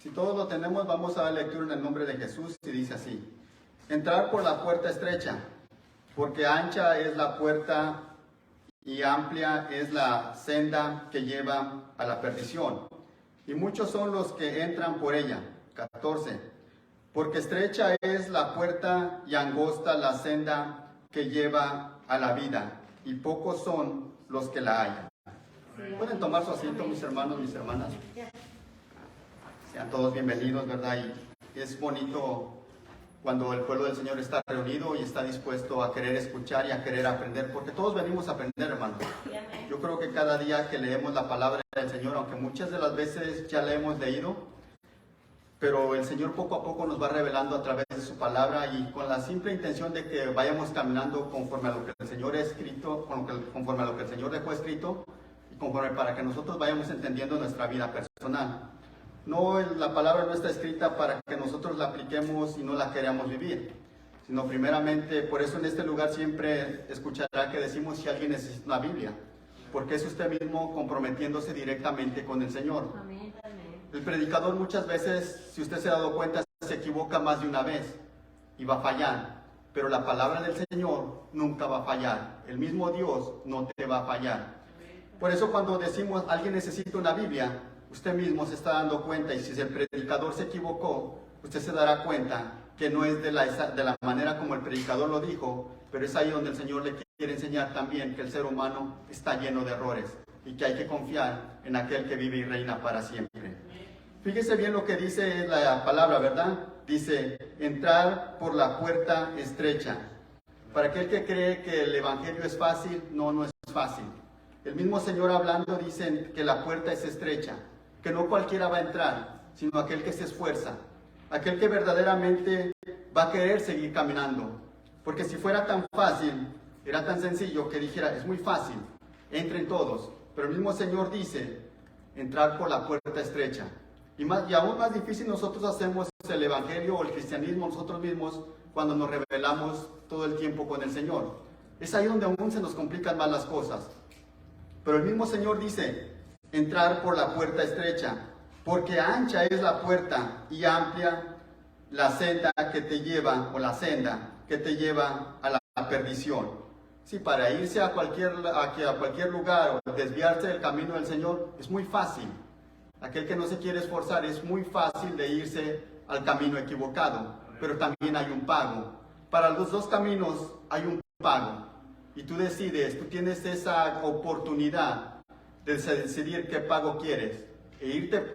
Si todos lo tenemos, vamos a dar lectura en el nombre de Jesús y dice así: entrar por la puerta estrecha, porque ancha es la puerta y amplia es la senda que lleva a la perdición, y muchos son los que entran por ella. 14. Porque estrecha es la puerta y angosta la senda que lleva a la vida, y pocos son los que la hallan. Pueden tomar su asiento, mis hermanos, mis hermanas. Sean todos bienvenidos, ¿verdad? Y es bonito cuando el pueblo del Señor está reunido y está dispuesto a querer escuchar y a querer aprender, porque todos venimos a aprender, hermanos. Yo creo que cada día que leemos la palabra del Señor, aunque muchas de las veces ya la hemos leído, pero el Señor poco a poco nos va revelando a través de su palabra, y con la simple intención de que vayamos caminando conforme a lo que el Señor ha escrito, conforme a lo que el Señor dejó escrito, y conforme para que nosotros vayamos entendiendo nuestra vida personal. No, la palabra no está escrita para que nosotros la apliquemos y no la queramos vivir, sino primeramente, por eso en este lugar siempre escuchará que decimos si alguien necesita una Biblia, porque es usted mismo comprometiéndose directamente con el Señor. Amén, amén. El predicador muchas veces, si usted se ha dado cuenta, se equivoca más de una vez y va a fallar, pero la palabra del Señor nunca va a fallar. El mismo Dios no te va a fallar. Por eso cuando decimos alguien necesita una Biblia, usted mismo se está dando cuenta, y si el predicador se equivocó, usted se dará cuenta que no es de la manera como el predicador lo dijo, pero es ahí donde el Señor le quiere enseñar también que el ser humano está lleno de errores y que hay que confiar en aquel que vive y reina para siempre. Fíjese bien lo que dice la palabra, ¿verdad? Dice, entrar por la puerta estrecha. Para aquel que cree que el evangelio es fácil, no es fácil. El mismo Señor hablando dice que la puerta es estrecha, que no cualquiera va a entrar, sino aquel que se esfuerza, aquel que verdaderamente va a querer seguir caminando. Porque si fuera tan fácil, era tan sencillo que dijera, es muy fácil, entren todos. Pero el mismo Señor dice, entrar por la puerta estrecha. Y aún más difícil nosotros hacemos el evangelio o el cristianismo nosotros mismos cuando nos rebelamos todo el tiempo con el Señor. Es ahí donde aún se nos complican más las cosas. Pero el mismo Señor dice, entrar por la puerta estrecha, porque ancha es la puerta y amplia la senda que te lleva, o la senda que te lleva a la perdición. Sí, para irse a cualquier lugar o desviarse del camino del Señor es muy fácil. Aquel que no se quiere esforzar, es muy fácil de irse al camino equivocado, pero también hay un pago. Para los dos caminos hay un pago, y tú decides, tú tienes esa oportunidad de decidir qué pago quieres, e irte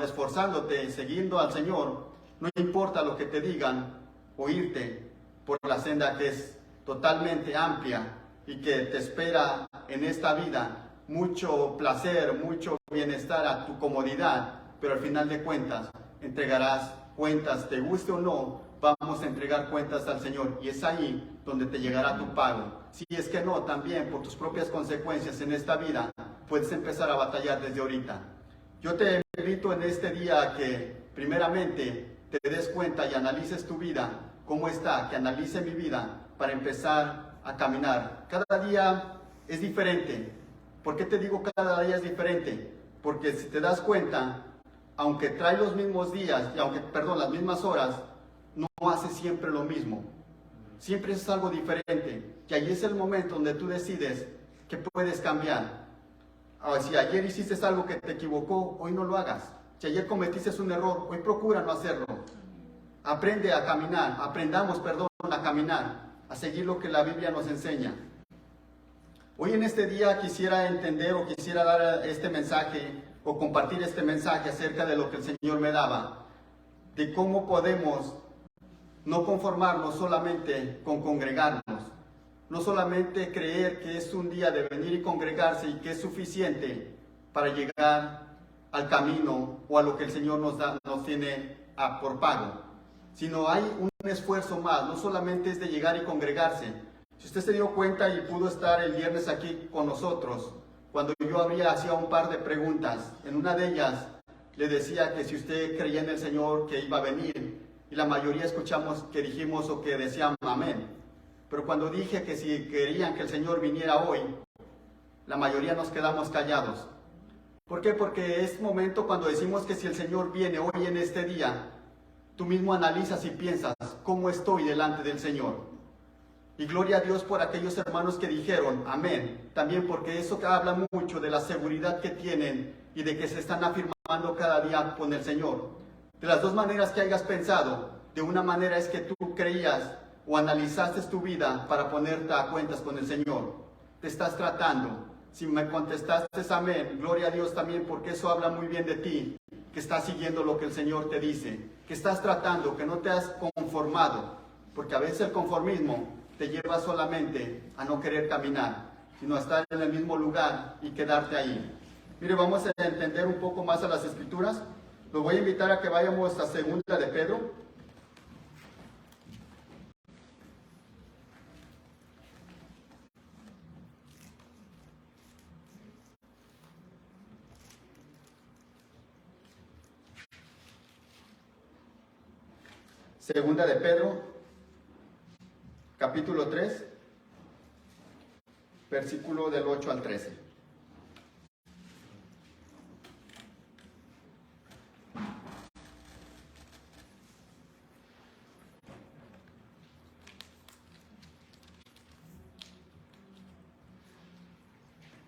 esforzándote, siguiendo al Señor, no importa lo que te digan, o irte por la senda que es totalmente amplia y que te espera en esta vida mucho placer, mucho bienestar a tu comodidad, pero al final de cuentas entregarás cuentas, te guste o no, vamos a entregar cuentas al Señor, y es ahí donde te llegará tu pago. Si es que no, también por tus propias consecuencias en esta vida, puedes empezar a batallar desde ahorita. Yo te invito en este día a que primeramente te des cuenta y analices tu vida, cómo está, que analice mi vida para empezar a caminar. Cada día es diferente. ¿Por qué te digo cada día es diferente? Porque si te das cuenta, aunque trae los mismos días, las mismas horas, no hace siempre lo mismo. Siempre es algo diferente. Y ahí es el momento donde tú decides que puedes cambiar. Si ayer hiciste algo que te equivocó, hoy no lo hagas. Si ayer cometiste un error, hoy procura no hacerlo. Aprende a caminar, a caminar, a seguir lo que la Biblia nos enseña. Hoy en este día quisiera entender o quisiera dar este mensaje o compartir este mensaje acerca de lo que el Señor me daba, de cómo podemos no conformarnos solamente con congregarnos, no solamente creer que es un día de venir y congregarse y que es suficiente para llegar al camino o a lo que el Señor nos tiene por pago, sino hay un esfuerzo más, no solamente es de llegar y congregarse. Si usted se dio cuenta y pudo estar el viernes aquí con nosotros, cuando yo hacía un par de preguntas, en una de ellas le decía que si usted creía en el Señor que iba a venir, y la mayoría escuchamos que dijimos o que decíamos amén. Pero cuando dije que si querían que el Señor viniera hoy, la mayoría nos quedamos callados. ¿Por qué? Porque es momento cuando decimos que si el Señor viene hoy en este día, tú mismo analizas y piensas, ¿cómo estoy delante del Señor? Y gloria a Dios por aquellos hermanos que dijeron, amén. También porque eso habla mucho de la seguridad que tienen y de que se están afirmando cada día con el Señor. De las dos maneras que hayas pensado, de una manera es que tú creías o analizaste tu vida para ponerte a cuentas con el Señor. Te estás tratando. Si me contestaste amén, gloria a Dios también porque eso habla muy bien de ti, que estás siguiendo lo que el Señor te dice, que estás tratando, que no te has conformado, porque a veces el conformismo te lleva solamente a no querer caminar, sino a estar en el mismo lugar y quedarte ahí. Mire, vamos a entender un poco más a las Escrituras. Los voy a invitar a que vayamos a Segunda de Pedro. Segunda de Pedro, capítulo 3, versículo del 8 al 13.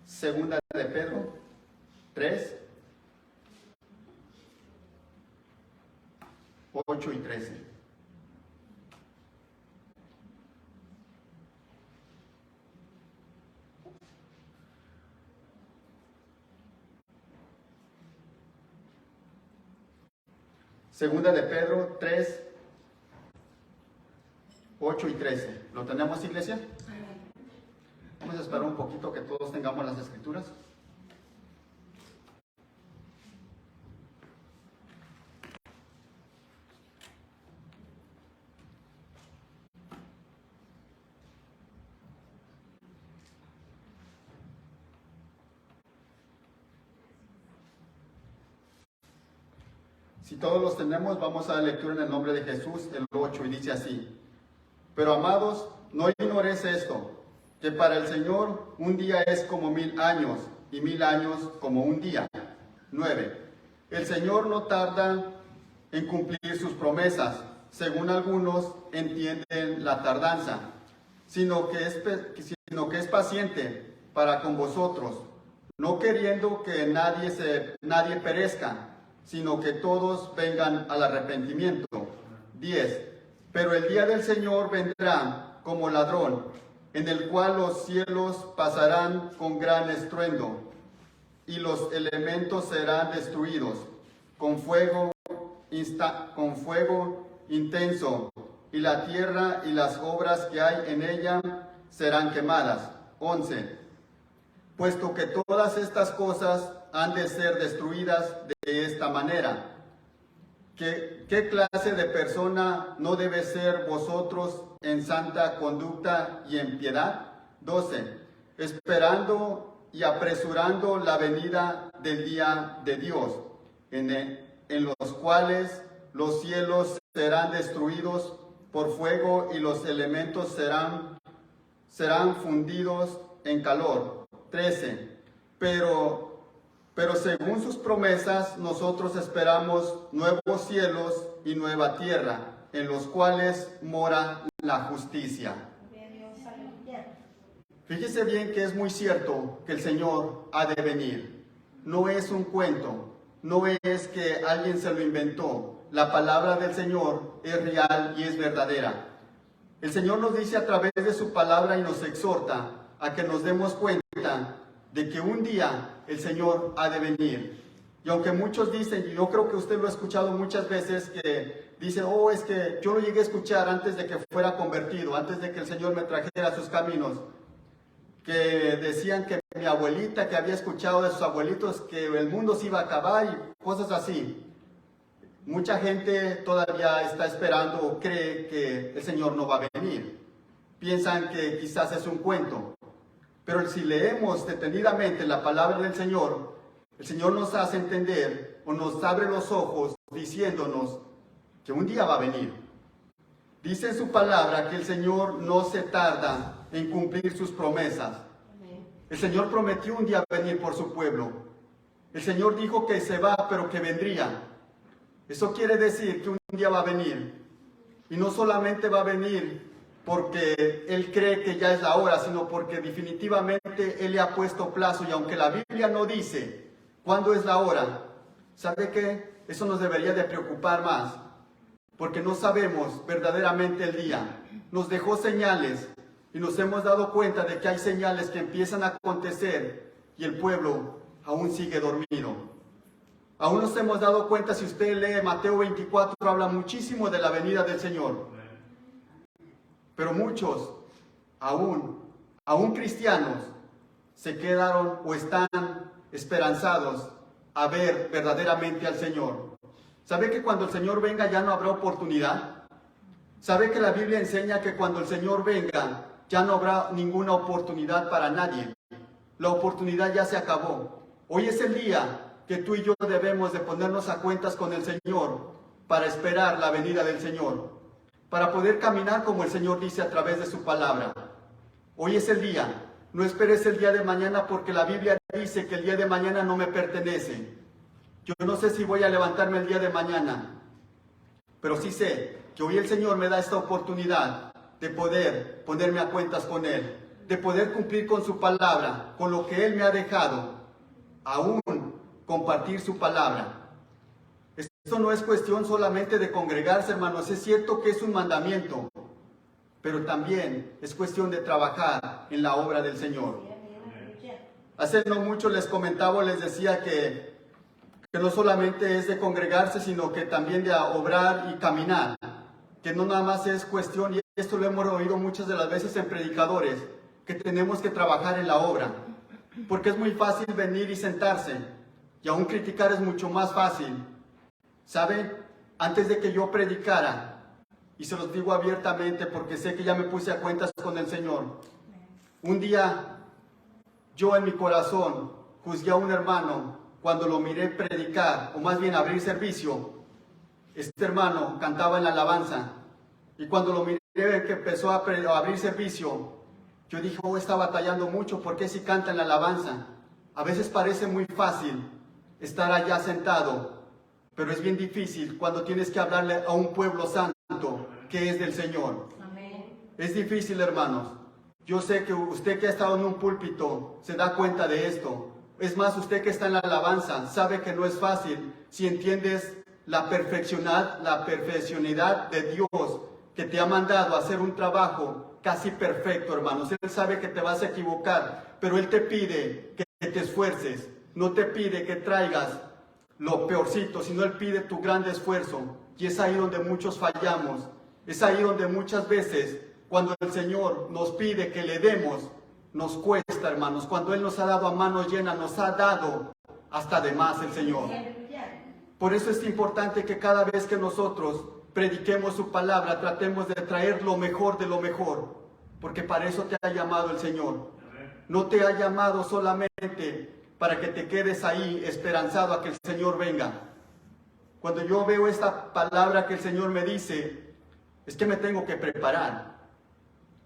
Segunda de Pedro 3, 8 y 13. Segunda de Pedro 3, 8 y 13. ¿Lo tenemos, iglesia? Vamos a esperar un poquito que todos tengamos las Escrituras. Si todos los tenemos, vamos a la lectura en el nombre de Jesús, el 8, y dice así. Pero amados, no ignores esto, que para el Señor un día es como 1000 años, y 1000 años como un día. 9. El Señor no tarda en cumplir sus promesas, según algunos entienden la tardanza, sino que es paciente para con vosotros, no queriendo que nadie perezca, sino que todos vengan al arrepentimiento. 10. Pero el día del Señor vendrá como ladrón, en el cual los cielos pasarán con gran estruendo, y los elementos serán destruidos con fuego intenso, y la tierra y las obras que hay en ella serán quemadas. 11. Puesto que todas estas cosas han de ser destruidas de esta manera, ¿qué clase de persona no debe ser vosotros en santa conducta y en piedad? 12. Esperando y apresurando la venida del día de Dios, en los cuales los cielos serán destruidos por fuego y los elementos serán fundidos en calor. 13. Pero según sus promesas, nosotros esperamos nuevos cielos y nueva tierra, en los cuales mora la justicia. Fíjese bien que es muy cierto que el Señor ha de venir. No es un cuento, no es que alguien se lo inventó. La palabra del Señor es real y es verdadera. El Señor nos dice a través de su palabra y nos exhorta a que nos demos cuenta de que un día el Señor ha de venir. Y aunque muchos dicen, y yo creo que usted lo ha escuchado muchas veces, que dicen, oh, es que yo lo llegué a escuchar antes de que fuera convertido, antes de que el Señor me trajera a sus caminos, que decían que mi abuelita, que había escuchado de sus abuelitos, que el mundo se iba a acabar y cosas así. Mucha gente todavía está esperando o cree que el Señor no va a venir. Piensan que quizás es un cuento. Pero si leemos detenidamente la palabra del Señor, el Señor nos hace entender o nos abre los ojos diciéndonos que un día va a venir. Dice en su palabra que el Señor no se tarda en cumplir sus promesas. El Señor prometió un día venir por su pueblo. El Señor dijo que se va, pero que vendría. Eso quiere decir que un día va a venir. Y no solamente va a venir porque Él cree que ya es la hora, sino porque definitivamente Él le ha puesto plazo. Y aunque la Biblia no dice cuándo es la hora, ¿sabe qué? Eso nos debería de preocupar más, porque no sabemos verdaderamente el día. Nos dejó señales y nos hemos dado cuenta de que hay señales que empiezan a acontecer y el pueblo aún sigue dormido. Aún nos hemos dado cuenta, si usted lee Mateo 24, habla muchísimo de la venida del Señor. Pero muchos, aún cristianos, se quedaron o están esperanzados a ver verdaderamente al Señor. ¿Sabe que cuando el Señor venga ya no habrá oportunidad? ¿Sabe que la Biblia enseña que cuando el Señor venga ya no habrá ninguna oportunidad para nadie? La oportunidad ya se acabó. Hoy es el día que tú y yo debemos de ponernos a cuentas con el Señor para esperar la venida del Señor, para poder caminar como el Señor dice a través de su palabra. Hoy es el día. No esperes el día de mañana, porque la Biblia dice que el día de mañana no me pertenece. Yo no sé si voy a levantarme el día de mañana, pero sí sé que hoy el Señor me da esta oportunidad de poder ponerme a cuentas con Él, de poder cumplir con su palabra, con lo que Él me ha dejado, aún compartir su palabra. Esto no es cuestión solamente de congregarse, hermanos. Es cierto que es un mandamiento, pero también es cuestión de trabajar en la obra del Señor. Hace no mucho les comentaba, les decía que no solamente es de congregarse, sino que también de obrar y caminar. Que no nada más es cuestión, y esto lo hemos oído muchas de las veces en predicadores, que tenemos que trabajar en la obra. Porque es muy fácil venir y sentarse, y aún criticar es mucho más fácil. ¿Sabe? Antes de que yo predicara, y se los digo abiertamente porque sé que ya me puse a cuentas con el Señor, un día yo en mi corazón juzgué a un hermano cuando lo miré predicar, o más bien abrir servicio. Este hermano cantaba en la alabanza, y cuando lo miré que empezó a abrir servicio, yo dije, está batallando mucho, porque si canta en la alabanza. A veces parece muy fácil estar allá sentado, pero es bien difícil cuando tienes que hablarle a un pueblo santo que es del Señor. Amén. Es difícil, hermanos. Yo sé que usted que ha estado en un púlpito se da cuenta de esto. Es más, usted que está en la alabanza sabe que no es fácil si entiendes la perfeccionidad de Dios, que te ha mandado a hacer un trabajo casi perfecto, hermanos. Él sabe que te vas a equivocar, pero Él te pide que te esfuerces. No te pide que traigas lo peorcito, sino Él pide tu gran esfuerzo. Y es ahí donde muchos fallamos. Es ahí donde muchas veces, cuando el Señor nos pide que le demos, nos cuesta, hermanos. Cuando Él nos ha dado a mano llena, nos ha dado hasta de más el Señor. Por eso es importante que cada vez que nosotros prediquemos su palabra, tratemos de traer lo mejor de lo mejor. Porque para eso te ha llamado el Señor. No te ha llamado solamente para que te quedes ahí esperanzado a que el Señor venga. Cuando yo veo esta palabra que el Señor me dice, es que me tengo que preparar.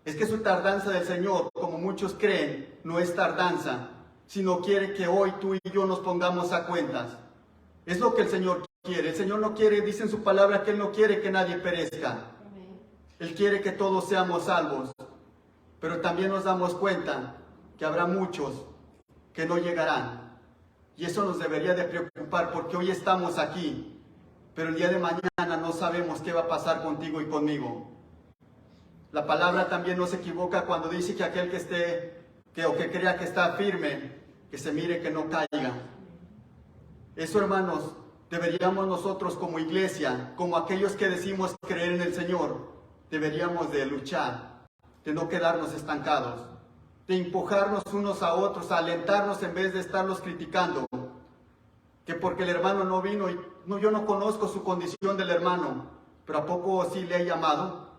Es que su tardanza del Señor, como muchos creen, no es tardanza, sino quiere que hoy tú y yo nos pongamos a cuentas. Es lo que el Señor quiere. El Señor no quiere, dice en su palabra, que Él no quiere que nadie perezca. Él quiere que todos seamos salvos. Pero también nos damos cuenta que habrá muchos que no llegarán. Y eso nos debería de preocupar, porque hoy estamos aquí, pero el día de mañana no sabemos qué va a pasar contigo y conmigo. La palabra también no se equivoca cuando dice que aquel que esté, o que crea que está firme, que se mire que no caiga. Eso, hermanos, deberíamos nosotros como iglesia, como aquellos que decimos creer en el Señor, deberíamos de luchar, de no quedarnos estancados, de empujarnos unos a otros, a alentarnos en vez de estarlos criticando. Que porque el hermano no vino, yo no conozco su condición del hermano, pero ¿a poco sí le he llamado?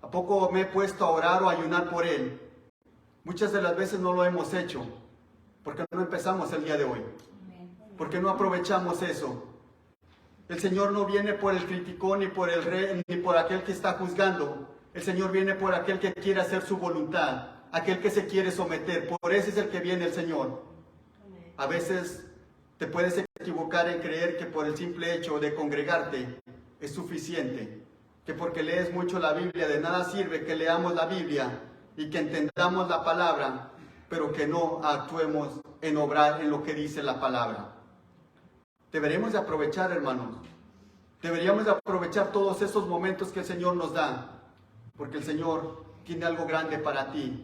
¿A poco me he puesto a orar o a ayunar por él? Muchas de las veces no lo hemos hecho, porque no empezamos el día de hoy, porque no aprovechamos eso. El Señor no viene por el criticón, ni por el rey, ni por aquel que está juzgando. El Señor viene por aquel que quiere hacer su voluntad, aquel que se quiere someter. Por ese es el que viene el Señor. A veces Te puedes equivocar en creer que por el simple hecho de congregarte es suficiente, que porque lees mucho la Biblia de nada sirve que leamos la Biblia y que entendamos la palabra, pero que no actuemos en obrar en lo que dice la palabra. Deberemos de aprovechar, hermanos. Deberíamos de aprovechar todos esos momentos que el Señor nos da, porque el Señor tiene algo grande para ti.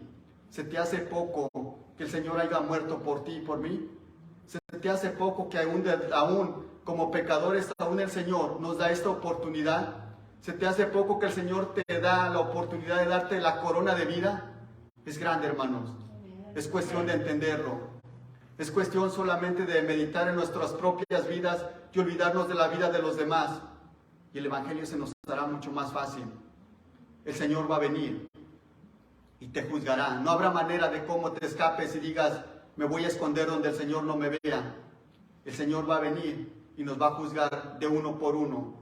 ¿Se te hace poco que el Señor haya muerto por ti y por mí? ¿Se te hace poco que aún como pecadores, aún el Señor nos da esta oportunidad? ¿Se te hace poco que el Señor te da la oportunidad de darte la corona de vida? Es grande, hermanos. Es cuestión de entenderlo. Es cuestión solamente de meditar en nuestras propias vidas y olvidarnos de la vida de los demás. Y el Evangelio se nos hará mucho más fácil. El Señor va a venir y te juzgará. No habrá manera de cómo te escapes y digas, me voy a esconder donde el Señor no me vea. El Señor va a venir y nos va a juzgar de uno por uno.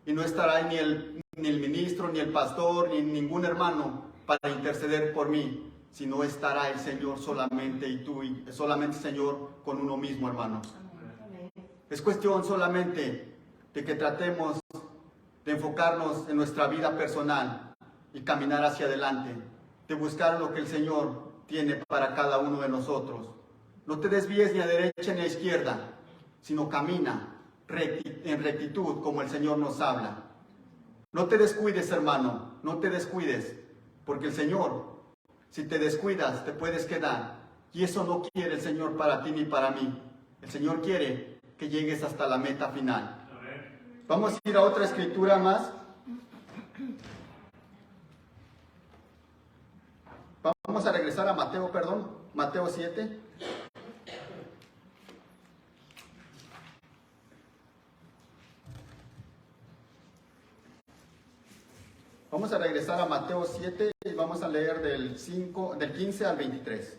Y no estará ni el ministro, ni el pastor, ni ningún hermano para interceder por mí, sino estará el Señor solamente y tú, y solamente el Señor con uno mismo, hermanos. Es cuestión solamente de que tratemos de enfocarnos en nuestra vida personal y caminar hacia adelante, de buscar lo que el Señor tiene para cada uno de nosotros. No te desvíes ni a derecha ni a izquierda, sino camina en rectitud como el Señor nos habla. No te descuides, hermano, no te descuides, porque el Señor, si te descuidas, te puedes quedar. Y eso no quiere el Señor para ti ni para mí. El Señor quiere que llegues hasta la meta final. Vamos a ir a otra escritura más. Vamos a regresar a Mateo 7. Vamos a regresar a Mateo 7 y vamos a leer del 15 al 23.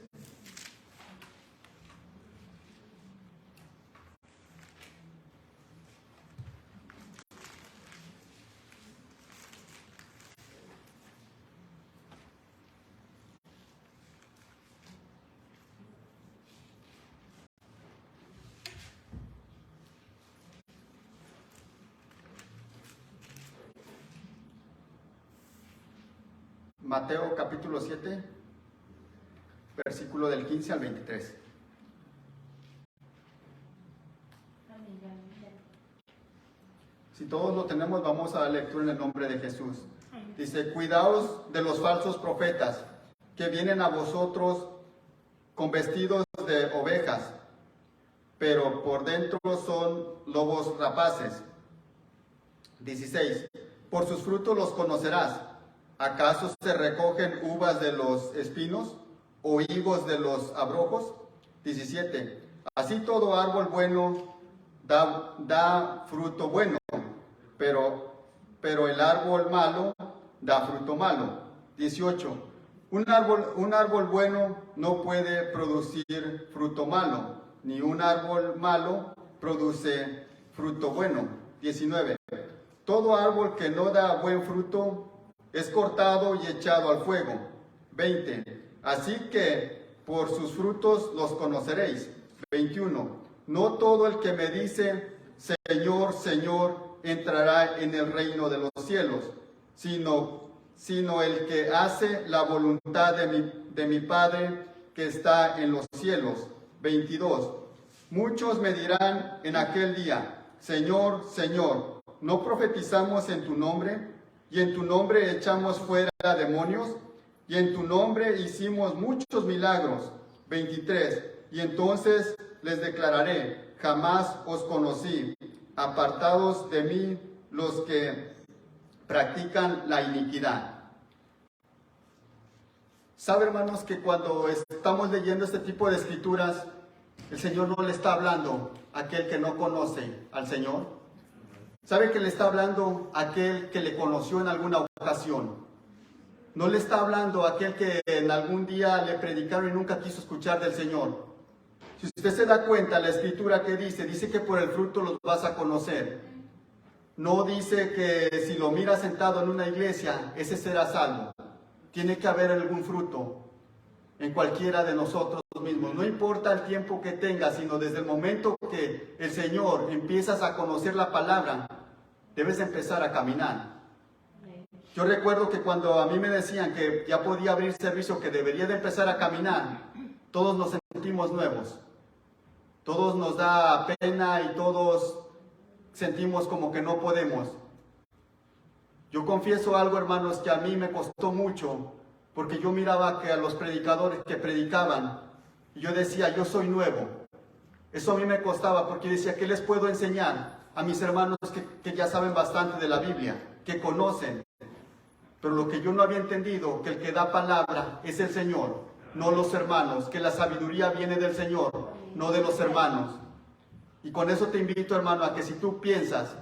Mateo capítulo 7, versículo del 15 al 23. Si todos lo tenemos, vamos a la lectura en el nombre de Jesús. Dice, cuidaos de los falsos profetas que vienen a vosotros con vestidos de ovejas, pero por dentro son lobos rapaces. 16. Por sus frutos los conocerás. ¿Acaso se recogen uvas de los espinos o higos de los abrojos? 17. Así todo árbol bueno da fruto bueno, pero el árbol malo da fruto malo. 18. Un árbol bueno no puede producir fruto malo, ni un árbol malo produce fruto bueno. 19. Todo árbol que no da buen fruto es cortado y echado al fuego. 20. Así que por sus frutos los conoceréis. 21. No todo el que me dice, Señor, Señor, entrará en el reino de los cielos, sino el que hace la voluntad de mi Padre que está en los cielos. 22. Muchos me dirán en aquel día, Señor, Señor, ¿no profetizamos en tu nombre? Y en tu nombre echamos fuera demonios, y en tu nombre hicimos muchos milagros. 23. Y entonces les declararé, jamás os conocí, apartados de mí los que practican la iniquidad. ¿Sabe, hermanos, que cuando estamos leyendo este tipo de escrituras, el Señor no le está hablando a aquel que no conoce al Señor? ¿Sabe que le está hablando a aquel que le conoció en alguna ocasión? No le está hablando a aquel que en algún día le predicaron y nunca quiso escuchar del Señor. Si usted se da cuenta, la escritura que dice que por el fruto los vas a conocer. No dice que si lo miras sentado en una iglesia, ese será salvo. Tiene que haber algún fruto en cualquiera de nosotros mismos. No importa el tiempo que tengas, sino desde el momento que el Señor empiezas a conocer la palabra, debes empezar a caminar. Yo recuerdo que cuando a mí me decían que ya podía abrir servicio, que debería de empezar a caminar, todos nos sentimos nuevos. Todos nos da pena y todos sentimos como que no podemos. Yo confieso algo, hermanos, que a mí me costó mucho, porque yo miraba que a los predicadores que predicaban, y yo decía, yo soy nuevo. Eso a mí me costaba, porque yo decía, ¿qué les puedo enseñar a mis hermanos que ya saben bastante de la Biblia, que conocen? Pero lo que yo no había entendido, que el que da palabra es el Señor, no los hermanos, que la sabiduría viene del Señor, no de los hermanos. Y con eso te invito, hermano, a que si tú piensas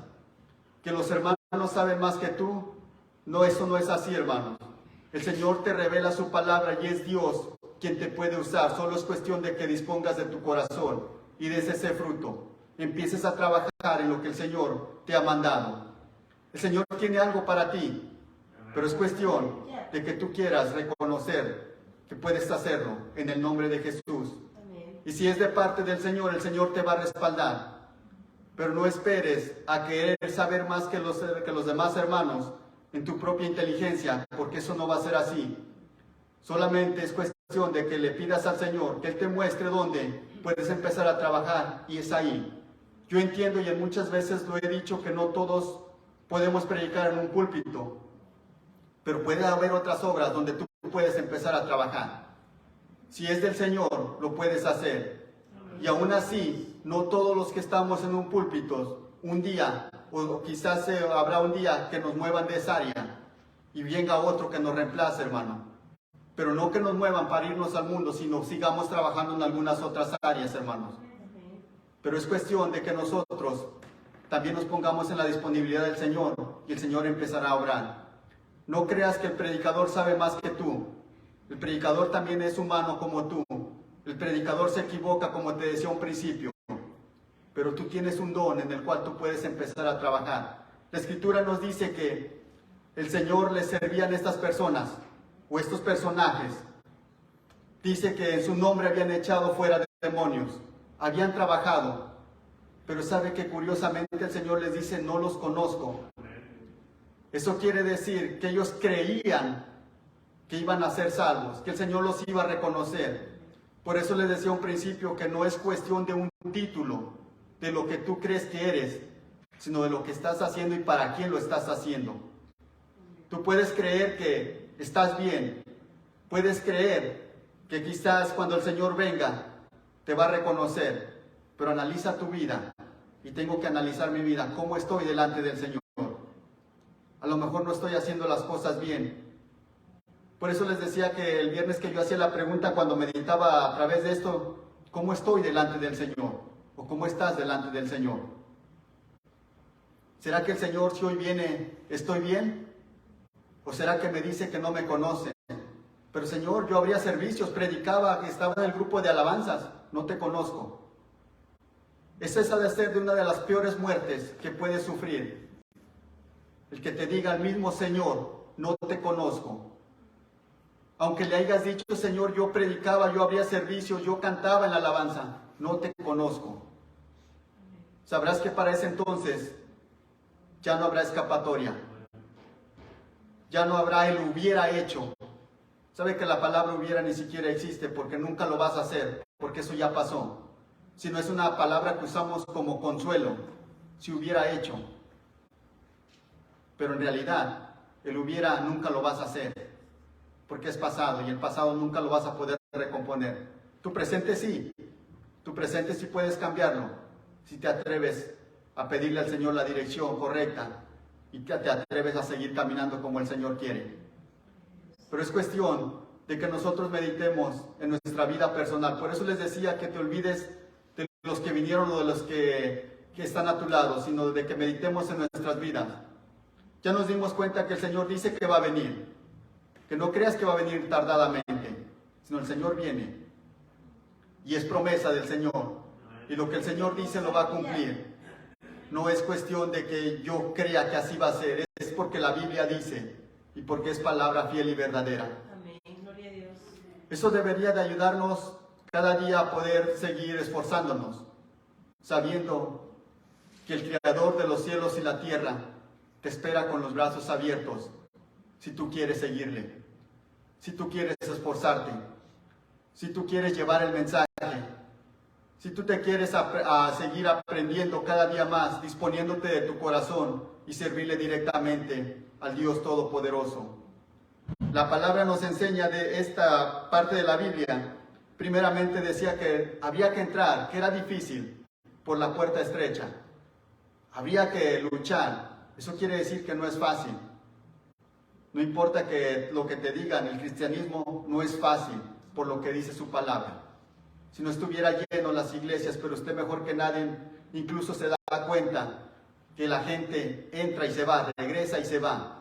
que los hermanos saben más que tú, no, eso no es así, hermanos. El Señor te revela su palabra y es Dios quien te puede usar. Solo es cuestión de que dispongas de tu corazón y des ese fruto. Empieces a trabajar en lo que el Señor te ha mandado. El Señor tiene algo para ti, pero es cuestión de que tú quieras reconocer que puedes hacerlo en el nombre de Jesús. Y si es de parte del Señor, el Señor te va a respaldar. Pero no esperes a querer saber más que los demás hermanos en tu propia inteligencia, porque eso no va a ser así. Solamente es cuestión de que le pidas al Señor que Él te muestre dónde puedes empezar a trabajar, y es ahí. Yo entiendo, y muchas veces lo he dicho, que no todos podemos predicar en un púlpito, pero puede haber otras obras donde tú puedes empezar a trabajar. Si es del Señor, lo puedes hacer. Y aún así, no todos los que estamos en un púlpito, un día, o quizás habrá un día que nos muevan de esa área y venga otro que nos reemplace, hermano. Pero no que nos muevan para irnos al mundo, sino sigamos trabajando en algunas otras áreas, hermanos. Pero es cuestión de que nosotros también nos pongamos en la disponibilidad del Señor y el Señor empezará a obrar. No creas que el predicador sabe más que tú. El predicador también es humano como tú. El predicador se equivoca, como te decía a un principio. Pero tú tienes un don en el cual tú puedes empezar a trabajar. La Escritura nos dice que el Señor le servían a estas personas o estos personajes. Dice que en su nombre habían echado fuera demonios. Habían trabajado. Pero sabe que curiosamente el Señor les dice, no los conozco. Eso quiere decir que ellos creían que iban a ser salvos, que el Señor los iba a reconocer. Por eso les decía a un principio que no es cuestión de un título, de lo que tú crees que eres, sino de lo que estás haciendo y para quién lo estás haciendo. Tú puedes creer que estás bien, puedes creer que quizás cuando el Señor venga te va a reconocer, pero analiza tu vida, y tengo que analizar mi vida, cómo estoy delante del Señor. A lo mejor no estoy haciendo las cosas bien. Por eso les decía que el viernes que yo hacía la pregunta cuando meditaba a través de esto, ¿cómo estoy delante del Señor? ¿O cómo estás delante del Señor? ¿Será que el Señor, si hoy viene, estoy bien? ¿O será que me dice que no me conoce? Pero Señor, yo abría servicios, predicaba, estaba en el grupo de alabanzas, no te conozco. Esa ha de ser de una de las peores muertes que puedes sufrir. El que te diga al mismo Señor, no te conozco. Aunque le hayas dicho, Señor, yo predicaba, yo abría servicios, yo cantaba en la alabanza, no te conozco. Sabrás que para ese entonces ya no habrá escapatoria. Ya no habrá el hubiera hecho. Sabe que la palabra hubiera ni siquiera existe, porque nunca lo vas a hacer, porque eso ya pasó. Sino es una palabra que usamos como consuelo, si hubiera hecho. Pero en realidad, el hubiera nunca lo vas a hacer, porque es pasado, y el pasado nunca lo vas a poder recomponer. Tu presente sí puedes cambiarlo, si te atreves a pedirle al Señor la dirección correcta, y te atreves a seguir caminando como el Señor quiere. Pero es cuestión de que nosotros meditemos en nuestra vida personal. Por eso les decía que te olvides de los que vinieron o de los que están a tu lado, sino de que meditemos en nuestras vidas. Ya nos dimos cuenta que el Señor dice que va a venir. Que no creas que va a venir tardadamente, sino el Señor viene. Y es promesa del Señor. Y lo que el Señor dice lo va a cumplir. No es cuestión de que yo crea que así va a ser. Es porque la Biblia dice y porque es palabra fiel y verdadera. Amén. Gloria a Dios. Eso debería de ayudarnos cada día poder seguir esforzándonos, sabiendo que el Creador de los cielos y la tierra te espera con los brazos abiertos si tú quieres seguirle, si tú quieres esforzarte, si tú quieres llevar el mensaje, si tú te quieres seguir aprendiendo cada día más, disponiéndote de tu corazón y servirle directamente al Dios Todopoderoso. La palabra nos enseña de esta parte de la Biblia. Primeramente decía que había que entrar, que era difícil, por la puerta estrecha. Habría que luchar. Eso quiere decir que no es fácil. No importa que lo que te digan, el cristianismo no es fácil por lo que dice su palabra. Si no estuviera lleno las iglesias, pero usted mejor que nadie incluso se da cuenta que la gente entra y se va, regresa y se va.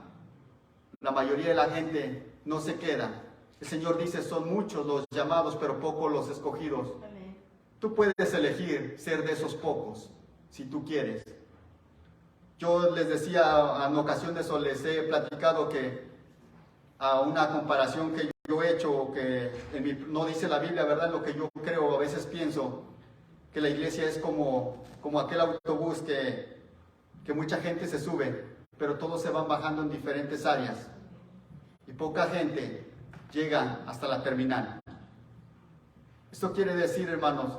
La mayoría de la gente no se queda. El Señor dice, son muchos los llamados, pero pocos los escogidos. Amén. Tú puedes elegir ser de esos pocos, si tú quieres. Yo les decía, en ocasión de eso, les he platicado que a una comparación que yo he hecho, que no dice la Biblia, ¿verdad? Lo que yo creo, a veces pienso que la iglesia es como aquel autobús que mucha gente se sube, pero todos se van bajando en diferentes áreas y poca gente llega hasta la terminal. Esto quiere decir, hermanos,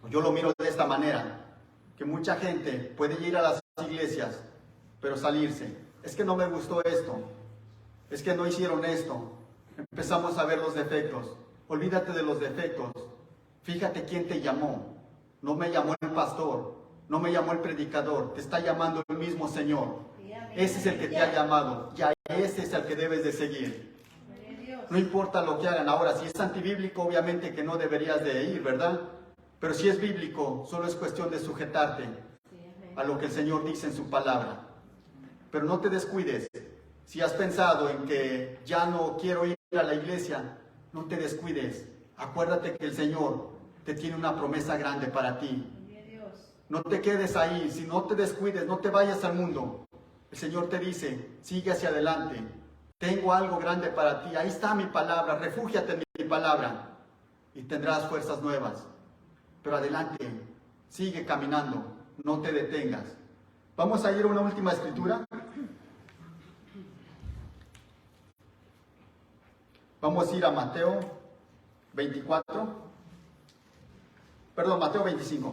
yo lo miro de esta manera, que mucha gente puede ir a las iglesias, pero salirse. Es que no me gustó esto, es que no hicieron esto. Empezamos a ver los defectos. Olvídate de los defectos. Fíjate quién te llamó. No me llamó el pastor, no me llamó el predicador, te está llamando el mismo Señor. Ese es el que te ha llamado, ya ese es el que debes de seguir. No importa lo que hagan. Ahora, si es antibíblico, obviamente que no deberías de ir, ¿verdad? Pero si es bíblico, solo es cuestión de sujetarte a lo que el Señor dice en su palabra. Pero no te descuides. Si has pensado en que ya no quiero ir a la iglesia, no te descuides. Acuérdate que el Señor te tiene una promesa grande para ti. No te quedes ahí, si no te descuides, no te vayas al mundo. El Señor te dice, sigue hacia adelante. Tengo algo grande para ti. Ahí está mi palabra, refúgiate en mi palabra y tendrás fuerzas nuevas. Pero adelante, sigue caminando, no te detengas. Vamos a ir a una última escritura. Vamos a ir a Mateo 24. Perdón, Mateo 25.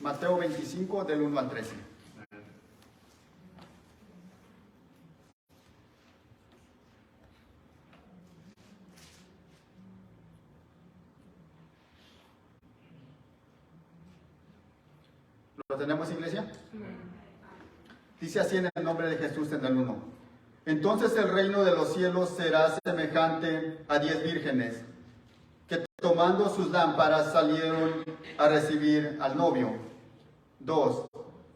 Mateo 25, del 1 al 13. ¿Lo tenemos, iglesia? Dice así en el nombre de Jesús en el 1. Entonces el reino de los cielos será semejante a 10 vírgenes, que tomando sus lámparas salieron a recibir al novio. 2.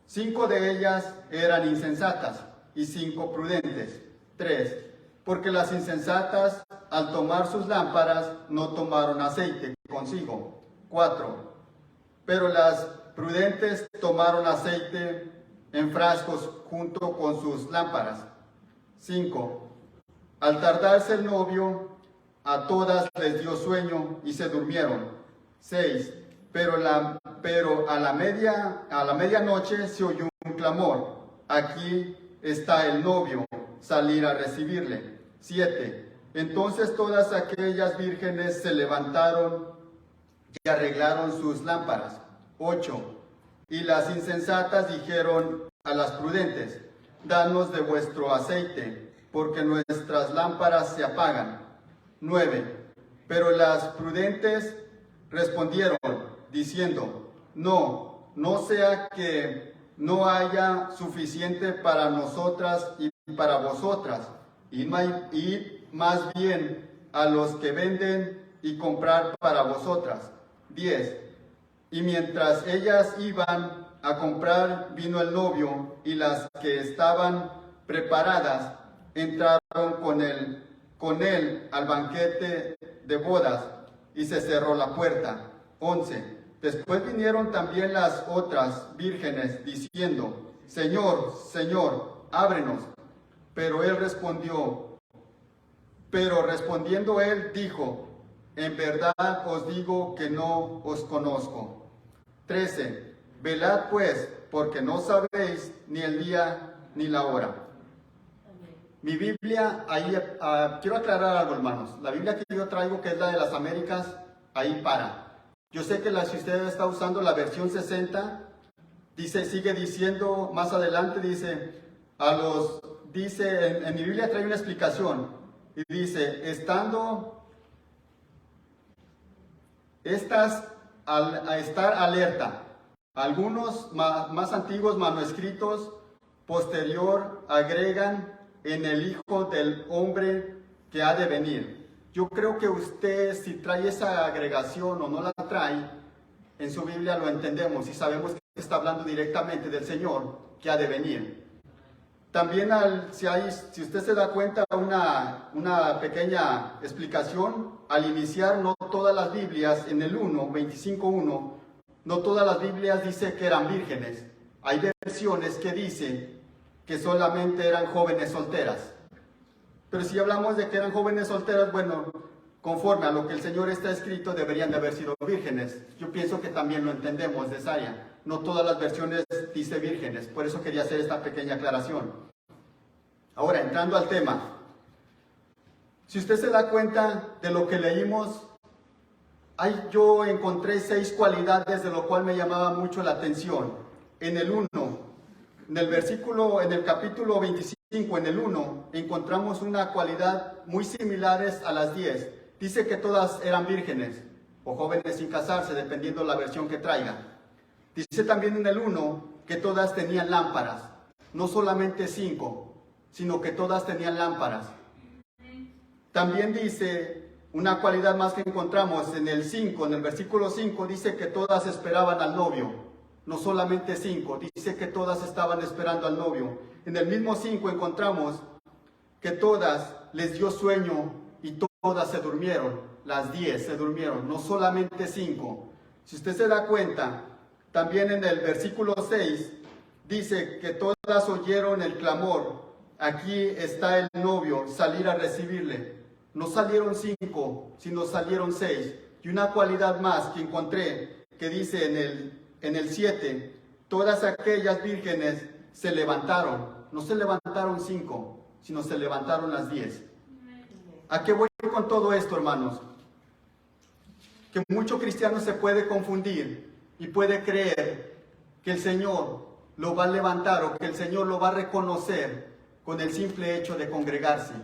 5 de ellas eran insensatas y 5 prudentes. 3. Porque las insensatas, al tomar sus lámparas, no tomaron aceite consigo. 4. Pero las prudentes tomaron aceite en frascos junto con sus lámparas. 5. Al tardarse el novio, a todas les dio sueño y se durmieron. 6. Pero a la medianoche se oyó un clamor. Aquí está el novio, salir a recibirle. 7. Entonces todas aquellas vírgenes se levantaron y arreglaron sus lámparas. 8. Y las insensatas dijeron a las prudentes, danos de vuestro aceite, porque nuestras lámparas se apagan. 9. Pero las prudentes respondieron, diciendo, no sea que no haya suficiente para nosotras y para vosotras, y más bien a los que venden y comprar para vosotras. 10. Y mientras ellas iban a comprar, vino el novio, y las que estaban preparadas entraron con él al banquete de bodas, y se cerró la puerta. 11. Después vinieron también las otras vírgenes, diciendo, Señor, Señor, ábrenos. Pero respondiendo él dijo, en verdad os digo que no os conozco. 13. Velad pues, porque no sabéis ni el día ni la hora. Mi Biblia, ahí, quiero aclarar algo, hermanos. La Biblia que yo traigo, que es la de las Américas, ahí para. Yo sé que si usted está usando la versión 60, sigue diciendo, más adelante dice, en mi Biblia trae una explicación, y dice, a estar alerta. Algunos más antiguos manuscritos posterior agregan en el Hijo del Hombre que ha de venir. Yo creo que usted, si trae esa agregación o no la trae, en su Biblia lo entendemos y sabemos que está hablando directamente del Señor que ha de venir. También, si usted se da cuenta, una pequeña explicación, al iniciar, no todas las Biblias, en el 25:1, no todas las Biblias dicen que eran vírgenes. Hay versiones que dicen que solamente eran jóvenes solteras. Pero si hablamos de que eran jóvenes solteras, bueno, conforme a lo que el Señor está escrito, deberían de haber sido vírgenes. Yo pienso que también lo entendemos de esa área. No todas las versiones dicen vírgenes, por eso quería hacer esta pequeña aclaración. Ahora, entrando al tema. Si usted se da cuenta de lo que leímos, yo encontré 6 cualidades de lo cual me llamaba mucho la atención. En el 1, en el capítulo 25, en el 1, encontramos una cualidad muy similares a las 10. Dice que todas eran vírgenes o jóvenes sin casarse, dependiendo la versión que traigan. Dice también en el 1 que todas tenían lámparas, no solamente 5, sino que todas tenían lámparas. También dice una cualidad más que encontramos en el 5, en el versículo 5, dice que todas esperaban al novio. No solamente 5, dice que todas estaban esperando al novio. En el mismo 5 encontramos que todas les dio sueño y todas se durmieron. Las 10 se durmieron, no solamente 5. Si usted se da cuenta, también en el versículo 6 dice que todas oyeron el clamor. Aquí está el novio, salir a recibirle. No salieron 5, sino salieron 6. Y una cualidad más que encontré, que dice en el 7, todas aquellas vírgenes se levantaron. No se levantaron 5, sino se levantaron las 10. ¿A qué voy con todo esto, hermanos? Que mucho cristiano se puede confundir y puede creer que el Señor lo va a levantar o que el Señor lo va a reconocer con el simple hecho de congregarse.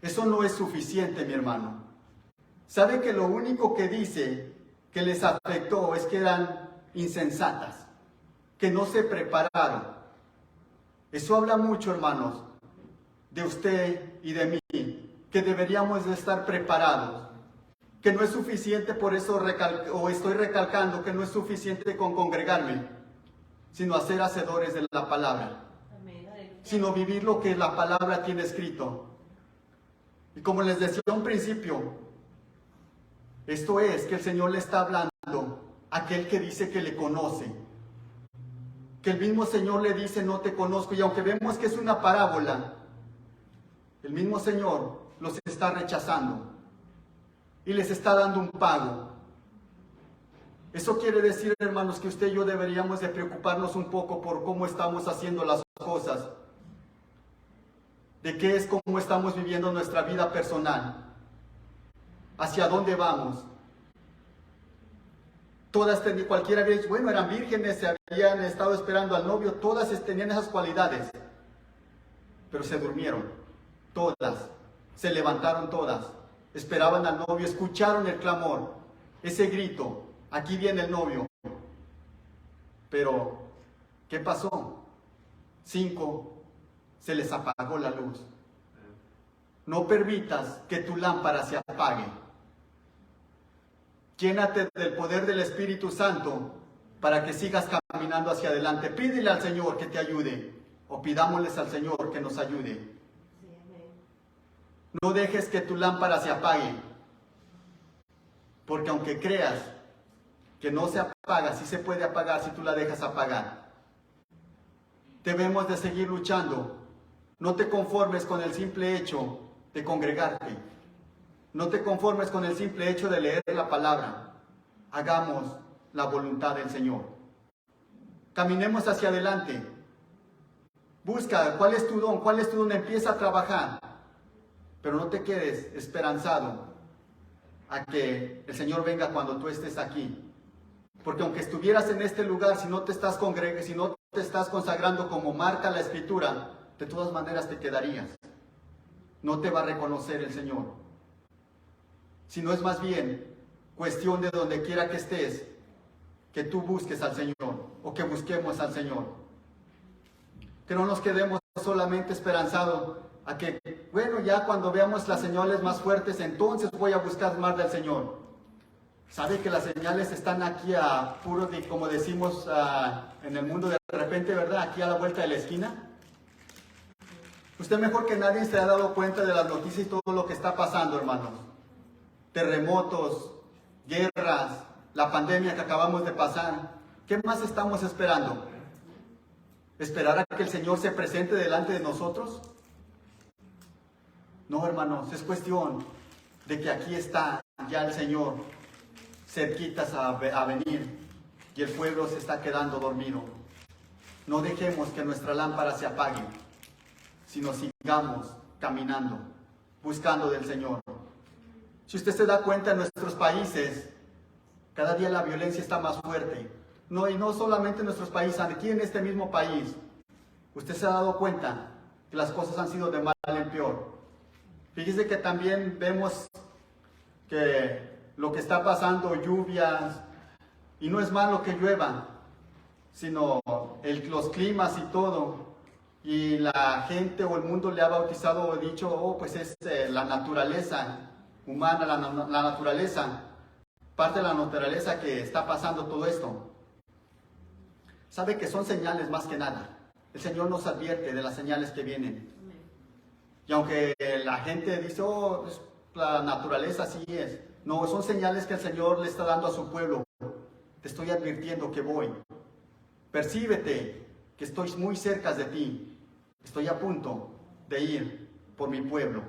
Eso no es suficiente, mi hermano. ¿Sabe que lo único que dice que les afectó es que eran insensatas, que no se prepararon? Eso habla mucho, hermanos, de usted y de mí, que deberíamos de estar preparados, que no es suficiente, por eso estoy recalcando que no es suficiente con congregarme, sino hacer hacedores de la palabra, sino vivir lo que la palabra tiene escrito. Y como les decía a un principio, esto es que el Señor le está hablando a aquel que dice que le conoce, que el mismo Señor le dice no te conozco, y aunque vemos que es una parábola, el mismo Señor los está rechazando y les está dando un pago. Eso quiere decir, hermanos, que usted y yo deberíamos de preocuparnos un poco por cómo estamos haciendo las cosas, de qué es cómo estamos viviendo nuestra vida personal, hacia dónde vamos. Todas tenían, cualquiera había dicho, bueno, eran vírgenes, se habían estado esperando al novio, todas tenían esas cualidades, pero se durmieron, todas, se levantaron todas, esperaban al novio, escucharon el clamor, ese grito, aquí viene el novio. Pero, ¿qué pasó? 5, se les apagó la luz. No permitas que tu lámpara se apague. Llénate del poder del Espíritu Santo para que sigas caminando hacia adelante. Pídele al Señor que te ayude, o pidámosles al Señor que nos ayude. No dejes que tu lámpara se apague, porque aunque creas que no se apaga, sí se puede apagar si tú la dejas apagar. Debemos de seguir luchando No te conformes con el simple hecho de congregarte. No te conformes con el simple hecho de leer la palabra. Hagamos la voluntad del Señor. Caminemos hacia adelante. Busca cuál es tu don, cuál es tu don. Empieza a trabajar. Pero no te quedes esperanzado a que el Señor venga cuando tú estés aquí. Porque aunque estuvieras en este lugar, si no te estás consagrando como marca la Escritura, de todas maneras te quedarías. No te va a reconocer el Señor. Si no es más bien cuestión de donde quiera que estés, que tú busques al Señor o que busquemos al Señor. Que no nos quedemos solamente esperanzados a que, bueno, ya cuando veamos las señales más fuertes, entonces voy a buscar más del Señor. ¿Sabe que las señales están aquí a puro, como decimos en el mundo de repente, verdad? Aquí a la vuelta de la esquina. Usted mejor que nadie se ha dado cuenta de las noticias y todo lo que está pasando, hermanos. Terremotos, guerras, la pandemia que acabamos de pasar. ¿Qué más estamos esperando? ¿Esperar a que el Señor se presente delante de nosotros? No, hermanos, es cuestión de que aquí está ya el Señor, cerquitas a venir, y el pueblo se está quedando dormido. No dejemos que nuestra lámpara se apague, sino sigamos caminando, buscando del Señor. Si usted se da cuenta, en nuestros países, cada día la violencia está más fuerte. No, y no solamente en nuestros países, aquí en este mismo país. Usted se ha dado cuenta que las cosas han sido de mal en peor. Fíjese que también vemos que lo que está pasando, lluvias, y no es malo que llueva, sino los climas y todo. Y la gente o el mundo le ha bautizado o dicho, oh, pues es la naturaleza humana, la naturaleza, parte de la naturaleza que está pasando todo esto. Sabe que son señales más que nada. El Señor nos advierte de las señales que vienen. Y aunque la gente dice, oh, la naturaleza así es. No, son señales que el Señor le está dando a su pueblo. Te estoy advirtiendo que voy. Percíbete que estoy muy cerca de ti. Estoy a punto de ir por mi pueblo.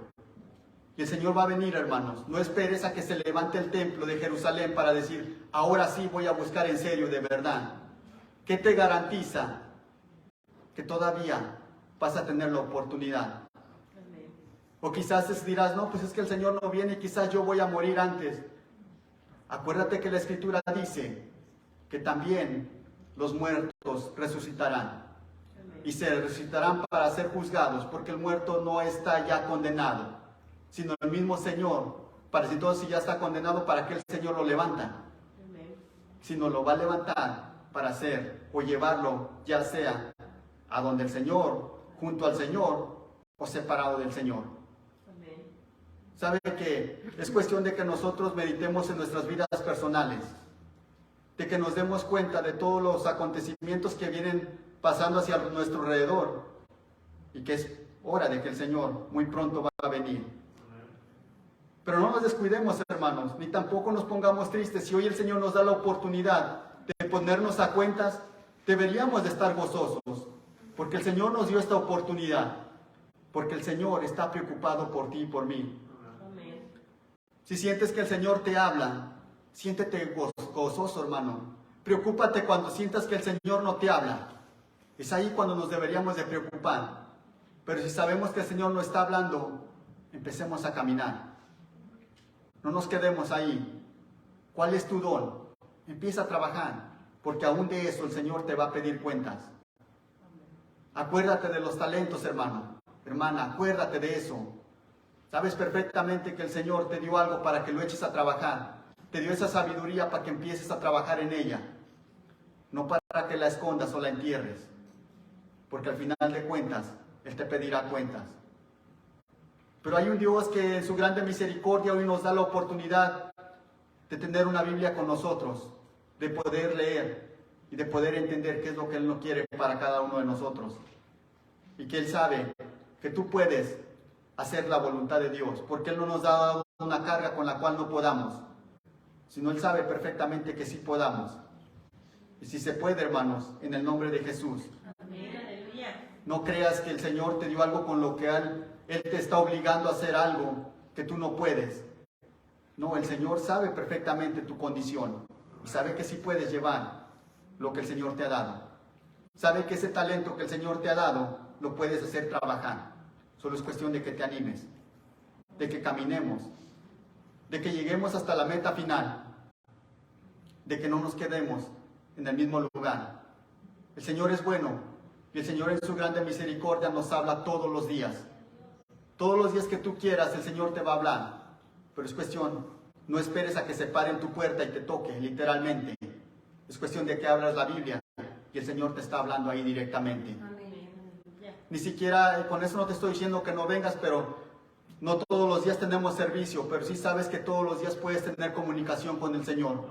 Y el Señor va a venir, hermanos. No esperes a que se levante el templo de Jerusalén para decir, ahora sí voy a buscar en serio, de verdad. ¿Qué te garantiza que todavía vas a tener la oportunidad? O quizás dirás, no, pues es que el Señor no viene y quizás yo voy a morir antes. Acuérdate que la Escritura dice que también los muertos resucitarán. Y se resucitarán para ser juzgados, porque el muerto no está ya condenado, sino el mismo Señor. Para si entonces ya está condenado, ¿para qué el Señor lo levanta? Sino lo va a levantar para hacer o llevarlo, ya sea a donde el Señor, junto al Señor o separado del Señor. ¿Sabe que es cuestión de que nosotros meditemos en nuestras vidas personales? De que nos demos cuenta de todos los acontecimientos que vienen pasando hacia nuestro alrededor. Y que es hora de que el Señor muy pronto va a venir. Pero no nos descuidemos, hermanos, ni tampoco nos pongamos tristes. Si hoy el Señor nos da la oportunidad de ponernos a cuentas, deberíamos de estar gozosos. Porque el Señor nos dio esta oportunidad. Porque el Señor está preocupado por ti y por mí. Si sientes que el Señor te habla, siéntete gozoso, hermano. Preocúpate cuando sientas que el Señor no te habla. Es ahí cuando nos deberíamos de preocupar. Pero si sabemos que el Señor no está hablando, empecemos a caminar. No nos quedemos ahí. ¿Cuál es tu don? Empieza a trabajar, porque aún de eso el Señor te va a pedir cuentas. Acuérdate de los talentos, hermano. Hermana, acuérdate de eso. Sabes perfectamente que el Señor te dio algo para que lo eches a trabajar. Te dio esa sabiduría para que empieces a trabajar en ella. No para que la escondas o la entierres. Porque al final de cuentas, Él te pedirá cuentas. Pero hay un Dios que en su grande misericordia hoy nos da la oportunidad de tener una Biblia con nosotros, de poder leer y de poder entender qué es lo que Él no quiere para cada uno de nosotros. Y que Él sabe que tú puedes hacer la voluntad de Dios, porque Él no nos ha dado una carga con la cual no podamos, sino Él sabe perfectamente que sí podamos. Y si se puede, hermanos, en el nombre de Jesús. Amén, aleluya. No creas que el Señor te dio algo con lo que Él te está obligando a hacer algo que tú no puedes. No, el Señor sabe perfectamente tu condición y sabe que sí puedes llevar lo que el Señor te ha dado. Sabe que ese talento que el Señor te ha dado lo puedes hacer trabajar. Solo es cuestión de que te animes, de que caminemos, de que lleguemos hasta la meta final, de que no nos quedemos en el mismo lugar. El Señor es bueno y el Señor en su grande misericordia nos habla todos los días. Todos los días que tú quieras el Señor te va a hablar, pero es cuestión, no esperes a que se pare en tu puerta y te toque, literalmente. Es cuestión de que abras la Biblia y el Señor te está hablando ahí directamente. Ni siquiera, con eso no te estoy diciendo que no vengas, pero no todos los días tenemos servicio, pero sí sabes que todos los días puedes tener comunicación con el Señor.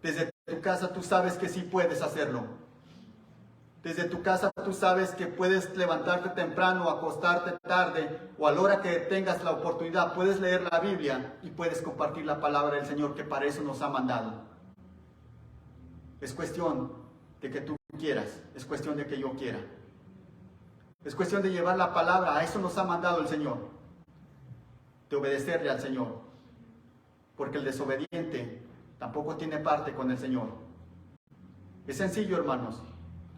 Desde tu casa tú sabes que sí puedes hacerlo. Desde tu casa tú sabes que puedes levantarte temprano, acostarte tarde o a la hora que tengas la oportunidad. Puedes leer la Biblia y puedes compartir la palabra del Señor, que para eso nos ha mandado. Es cuestión de que tú quieras, es cuestión de que yo quiera. Es cuestión de llevar la palabra, a eso nos ha mandado el Señor. De obedecerle al Señor. Porque el desobediente tampoco tiene parte con el Señor. Es sencillo, hermanos.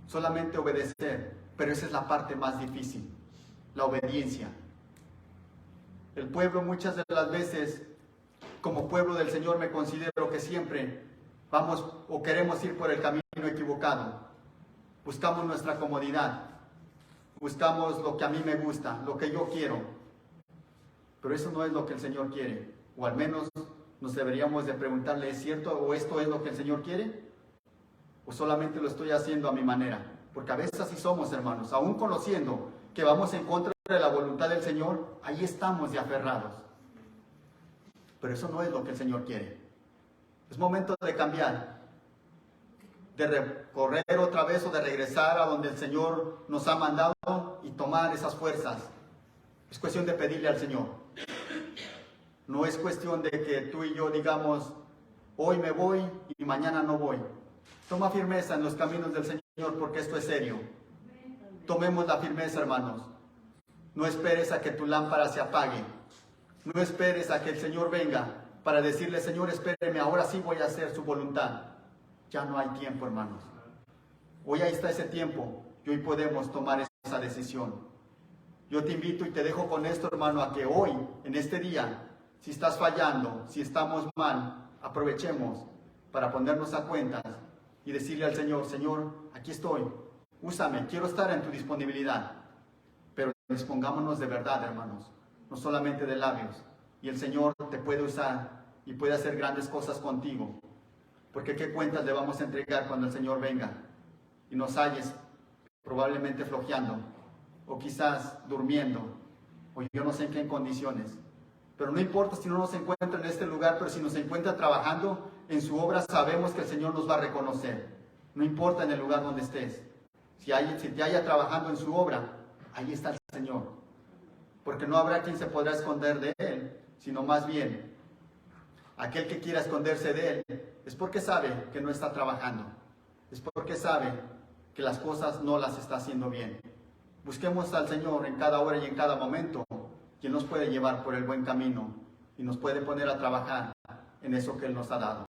Solamente obedecer, pero esa es la parte más difícil, la obediencia. El pueblo muchas de las veces, como pueblo del Señor, me considero que siempre vamos o queremos ir por el camino equivocado. Buscamos nuestra comodidad, buscamos lo que a mí me gusta, lo que yo quiero, pero eso no es lo que el Señor quiere, o al menos nos deberíamos de preguntarle, ¿es cierto o esto es lo que el Señor quiere? ¿O solamente lo estoy haciendo a mi manera? Porque a veces así somos, hermanos. Aún conociendo que vamos en contra de la voluntad del Señor, ahí estamos de aferrados. Pero eso no es lo que el Señor quiere. Es momento de cambiar, de recorrer otra vez o de regresar a donde el Señor nos ha mandado y tomar esas fuerzas. Es cuestión de pedirle al Señor. No es cuestión de que tú y yo digamos, hoy me voy y mañana no voy. Toma firmeza en los caminos del Señor, porque esto es serio. Tomemos la firmeza, hermanos. No esperes a que tu lámpara se apague. No esperes a que el Señor venga para decirle, Señor, espéreme, ahora sí voy a hacer su voluntad. Ya no hay tiempo, hermanos. Hoy ahí está ese tiempo y hoy podemos tomar esa decisión. Yo te invito y te dejo con esto, hermano, a que hoy, en este día, si estás fallando, si estamos mal, aprovechemos para ponernos a cuentas y decirle al Señor, Señor, aquí estoy, úsame, quiero estar en tu disponibilidad. Pero dispongámonos de verdad, hermanos, no solamente de labios. Y el Señor te puede usar y puede hacer grandes cosas contigo. Porque ¿qué cuentas le vamos a entregar cuando el Señor venga y nos halles probablemente flojeando, o quizás durmiendo, o yo no sé en qué condiciones? Pero no importa si no nos encuentra en este lugar, pero si nos encuentra trabajando en su obra, sabemos que el Señor nos va a reconocer. No importa en el lugar donde estés. Si te haya trabajando en su obra, ahí está el Señor. Porque no habrá quien se podrá esconder de Él, sino más bien, aquel que quiera esconderse de Él, es porque sabe que no está trabajando. Es porque sabe que las cosas no las está haciendo bien. Busquemos al Señor en cada hora y en cada momento, quien nos puede llevar por el buen camino y nos puede poner a trabajar en eso que Él nos ha dado.